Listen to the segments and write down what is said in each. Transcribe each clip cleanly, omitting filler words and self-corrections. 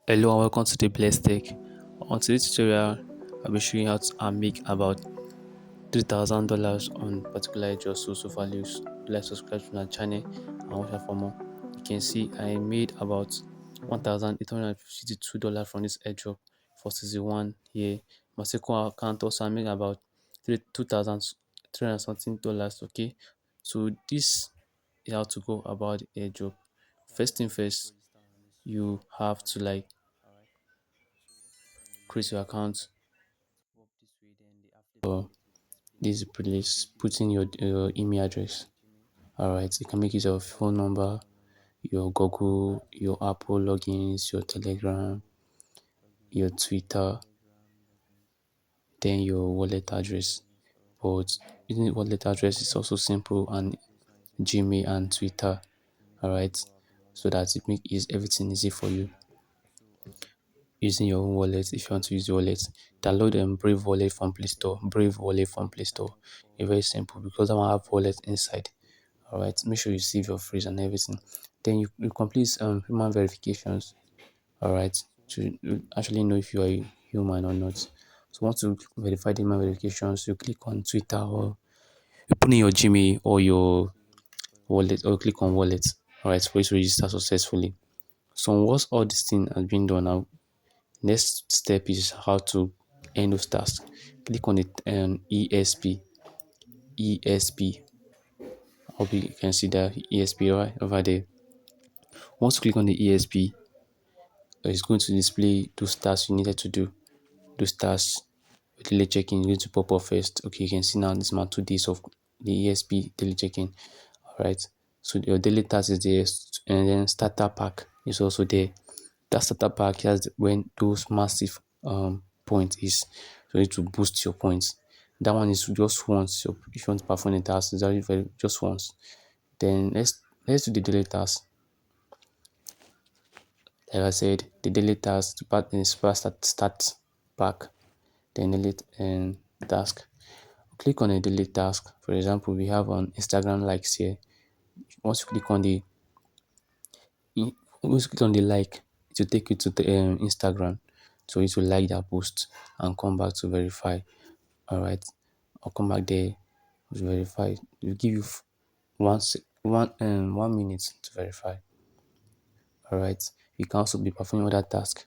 Hello and welcome to the Blessed Tech. On today's tutorial, I'll be showing you how to make about $3,000 on particular just SOSO values. Like subscribe to my channel and watch out for more. You can see I made about $1,852 from this airdrop for season 1 here. My second account also I made about $2,300 and something dollars. Okay, so this is how to go about the airdrop. First thing first, you have to create your account. So this place, put in your email address. All right, you can make use of phone number, your Google, your Apple logins, your Telegram, your Twitter, then your wallet address. But using wallet address is also simple and Gmail and Twitter. All right, so that it make is everything easy for you. Using your own wallet, if you want to use your wallet, download Brave Wallet from Play Store. Brave Wallet from Play Store. It's very simple because I want to have wallet inside. All right, make sure you save your phrase and everything. Then you complete human verifications. All right, to actually know if you are a human or not. So once you verify the human verifications, you click on Twitter or you put in your Gmail or your wallet or click on wallet. All right, for you to register successfully. So once all this thing has been done now, next step is how to end those tasks. Click on the ESP. ESP. Hope you can see that ESP right over there. Once you click on the ESP, it's going to display those tasks you needed to do. Those tasks, daily check-in, you need to pop up first. Okay, you can see now this is my 2 days of the ESP daily check-in. All right, so your daily task is there, and then starter pack is also there. That starter pack has when those massive points is, so you need to boost your points. That one is just once. So if you want to perform the task, it's only very just once. Then let's do the daily task. Like I said, the daily task part is first at start pack, then delete and task. Click on a daily task. For example, we have on Instagram likes here. Once you click on the once you click on the like, it will take you to the Instagram. So you to like that post and come back to verify. All right, I'll come back there to verify. It will give you 1 minute to verify. All right, you can also be performing other tasks.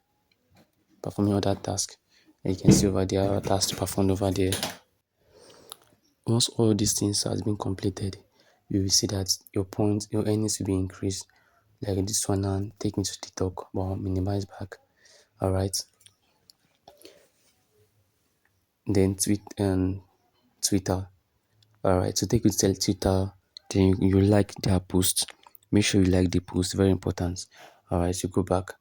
And you can see over there other tasks performed over there. Once all these things has been completed, you will see that your points, your earnings will be increased. Like this one now, take me to TikTok, but minimize back. All right. Then Twitter. All right. So take you to Twitter. Then you like their post. Make sure you like the post. Very important. All right. So go back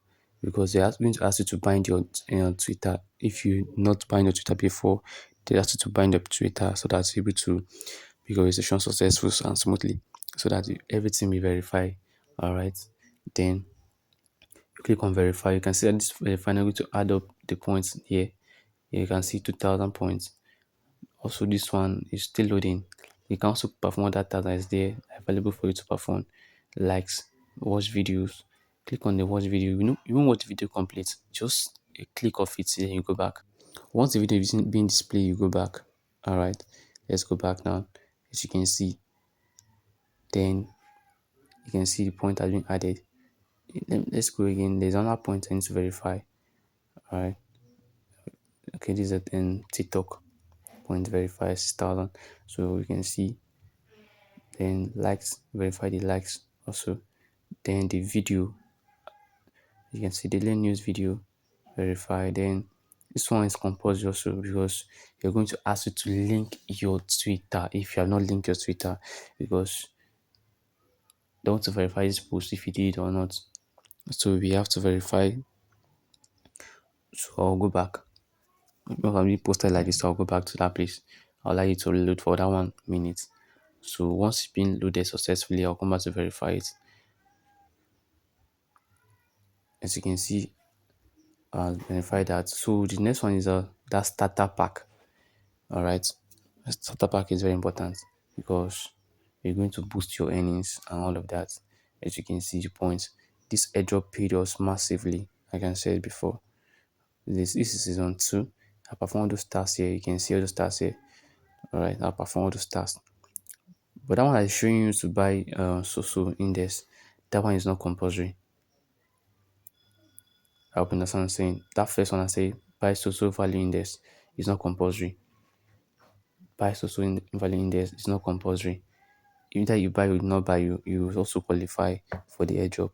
because they are going to ask you to bind your Twitter. If you not bind your Twitter before, they ask you to bind up Twitter so that you're able to make your registration successful and smoothly, so that everything be verified. All right. Then you click on verify. You can see that this verify now going to add up the points here. Here you can see 2,000 points. Also, this one is still loading. You can also perform other tasks that is there available for you to perform, likes, watch videos. Click on the watch video. You won't watch the video complete. Just a click of it, then you go back. Once the video is being displayed, you go back. All right, let's go back now. As you can see, then you can see the point has been added. Let's go again. There's another point I need to verify. All right. Okay, this is in TikTok. Point verify 6,000. So you can see, then likes, verify the likes also. Then the video, you can see the daily news video, verify. Then this one is compulsory also because you're going to ask you to link your Twitter if you have not linked your Twitter, because they want to verify this post if you did it or not. So we have to verify. So I'll go back. If I'm being posted like this, I'll go back to that place. I'll allow you to load for that 1 minute. So once it's been loaded successfully, I'll come back to verify it. As you can see, I'll verify that. So the next one is that starter pack. All right, starter pack is very important because you're going to boost your earnings and all of that. As you can see, the points. This airdrop paid us massively. like I said before. This is season 2. I perform all those tasks here. You can see all those tasks here. Alright, I perform all those tasks. But that one is showing you to buy SOSO index. That one is not compulsory. I hope you understand what I'm saying. That first one I say buy SOSO value index is not compulsory. Buy SOSO value index is not compulsory. Either you buy or not buy, you will also qualify for the airdrop.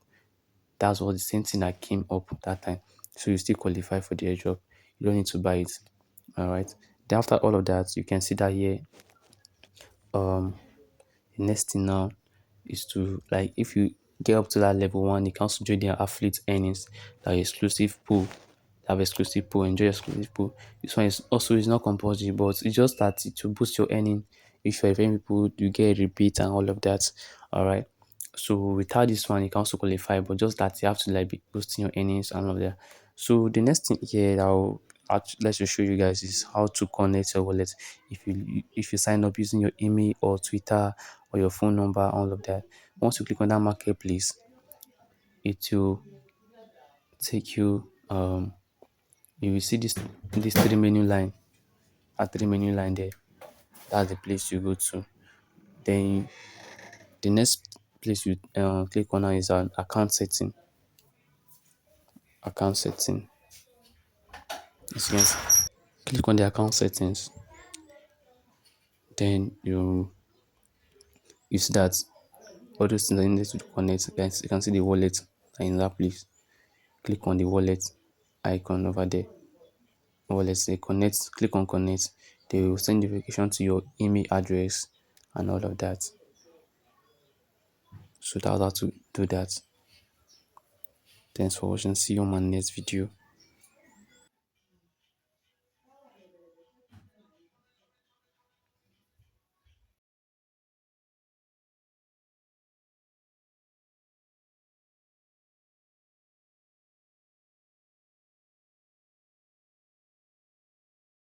That's what the same thing that came up that time. So you still qualify for the airdrop. You don't need to buy it. All right. Then after all of that, you can see that here. The next thing now is to, like, if you get up to that level 1, you can also join their affiliate earnings, that exclusive pool. Have exclusive pool, enjoy exclusive pool. This one is also is not compulsory, but it's just that to boost your earning. If you're very people, you get a repeat and all of that. All right. So without this one, you can also qualify, but just that you have to like be boosting your earnings and all of that. So the next thing here I'll let you show you guys is how to connect your wallet. If you sign up using your email or Twitter or your phone number, all of that. Once you click on that marketplace, it will take you you will see this three menu line. A three menu line there. That's the place you go to. Then the next place you click on now is an account setting. Account setting. Yes. Click on the account settings. Then you see that all those things that you need to connect. Guys, you can see the wallet in that place. Click on the wallet icon over there. Wallet say connect. Click on connect. They will send notification to your email address and all of that. So that's how to do that. Thanks for watching. See you on my next video.